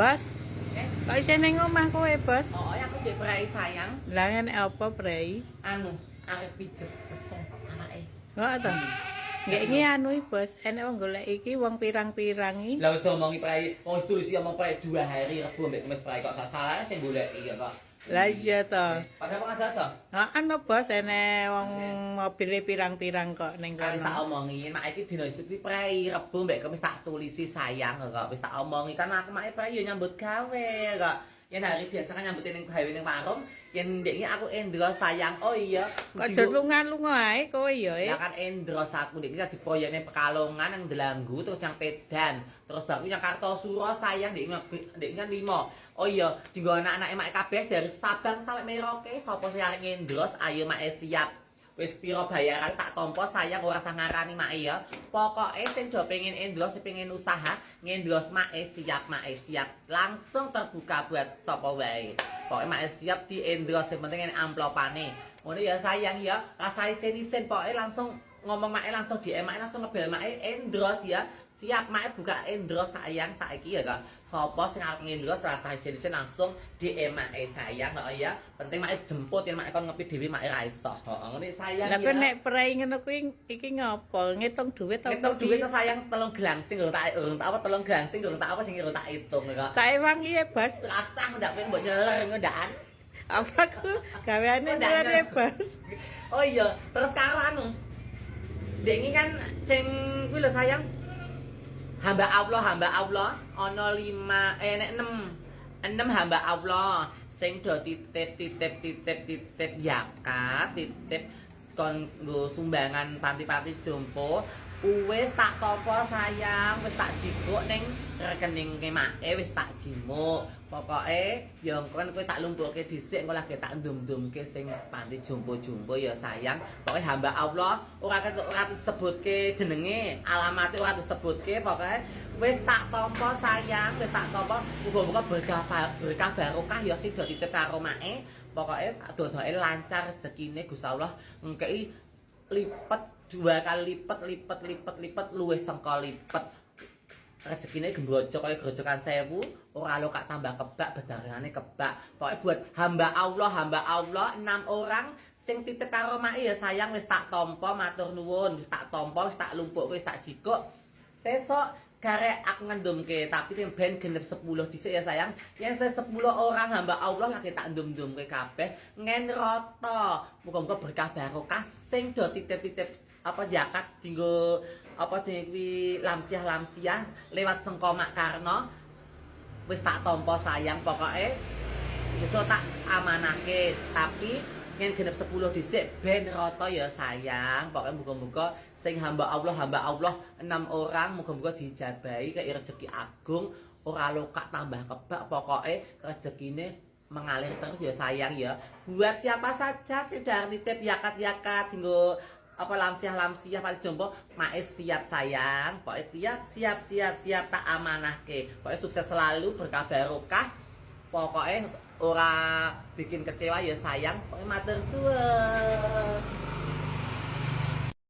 Bos, kok isih ning omah kowe, Bos? Oh, aku jek prei sayang. Lah ngene apa, Prei? Anu, arep pijet pesen anake. Kok to? Nggih iki anu Bos, enek wong golek iki wong pirang-pirang iki. Lah wis ngomongi prei, wong wis tulis omong prei 2 hari Rebo mbek Kamis prei kok salah sing goleki ya kok. Lah iya to. Padahal kok ada to? Heeh no Bos, enek wong mobile pirang-pirang kok ning Wis tak kono. omongi, mak iki dina iki prei Rebo mbek Kamis tak tulisi sayang kok. Wis tak omongi kan aku mak prei yo nyambut gawe kok. Yen hari biasa kan nyambutin ning gawe ning warung, yen ndek aku Endro sayang. Oh iya. Kok jelungan-lunga ae kowe ya, Ya kan Endros aku ndek iki diproyekne Pekalongan yang Delanggu terus yang Pedan, terus baru yang Kartosuro sayang ndek kan 5. Oh iya, dienggo anak-anak emak kabeh dari Sabang sampai Merauke, sapa sing arep Endros ayo mak siap. Wis pira bayaran tak tampa sayang ora usah ngarani mak ya. Pokoke sing do pengen Endros, pengen usaha, ngendros mak siap langsung terbuka buat sapa wae. Pokoke mak siap di Endros sing penting amplopane. Ngono ya sayang ya, rasa isen-isen pokoke langsung ngomong mak langsung di emak langsung ngebel mak Endros ya. Siap mak buka Endros sayang saiki ya kok. Sapa sing arep ngendros rasa isen-isen langsung di emak sayang kok ya. Penting mak jemput yen mak kon ngepi dhewe mak ra iso. Heeh ngene sayang ya. Lah kok nek prei ngono kuwi iki ngopo? Ngitung dhuwit apa? Ngitung dhuwit to sayang 3 glangsing urung tak apa 3 glangsing urung tak apa sing urung tak hitung kok. Tak ewang piye, Bos? Rasah ndak pengen mbok nyeler ngendaan. Apa ku gaweane nyeler Bos? Oh iya, terus karo anu. Dek iki kan sing kuwi lho sayang. Hamba Allah ana 5 nek 6 hamba Allah sing do titip zakat, titip kon nggo sumbangan panti-panti jompo. Wis tak tampa sayang, wis tak jikuk ning rekening kemake wis tak jimuk. Pokoke ya kon kowe tak lumpuhke dhisik engko lagi tak ndum-ndumke sing panti jompo-jompo ya sayang. Pokoke hamba Allah ora disebutke jenenge, alamate ora disebutke, pokoke wis tak tampa sayang, wis tak tampa. Muga-muga berkah barokah ya sing do titip karo make. Pokoke dodoke lancar rezekine Gusti Allah ngkei lipet 2 kali lipat luwih sangka lipat rezekine gembrojo kaya grojokan 1000 ora lokak tambah kebak bedarane kebak. Pokoke buat hamba Allah 6 orang sing titip karo mak ya sayang wis tak tampa matur nuwun, wis tak tampa, wis tak lumpuhke, wis tak jikuk. Sesuk karek aku ngendumke tapi ben genep 10 dhisik ya sayang. Yen 10 orang hamba Allah lagi tak ndum-ndumke kabeh ngen rata. Muga-muga berkah barokah sing do titip-titip apa zakat dinggo apa jenenge kuwi lamsiah lewat sengko Mak Karno wis tak tampa sayang. Pokoke sesuk tak amanahke tapi yen genep 10 dhisik ben rata ya sayang. Pokoke muga-muga sing hamba Allah 6 orang muga-muga dijabahi kaya rezeki agung ora lokak tambah kebak. Pokoke rezekine mengalir terus ya sayang ya. Buat siapa saja sing udah nitip yakat-yakat dinggo apa lamsiah pasti jompo mak siap sayang. Pokoke siap tak amanahke. Pokoke sukses selalu berkah barokah. Pokoke ora bikin kecewa ya sayang. Pokoke matur suwun.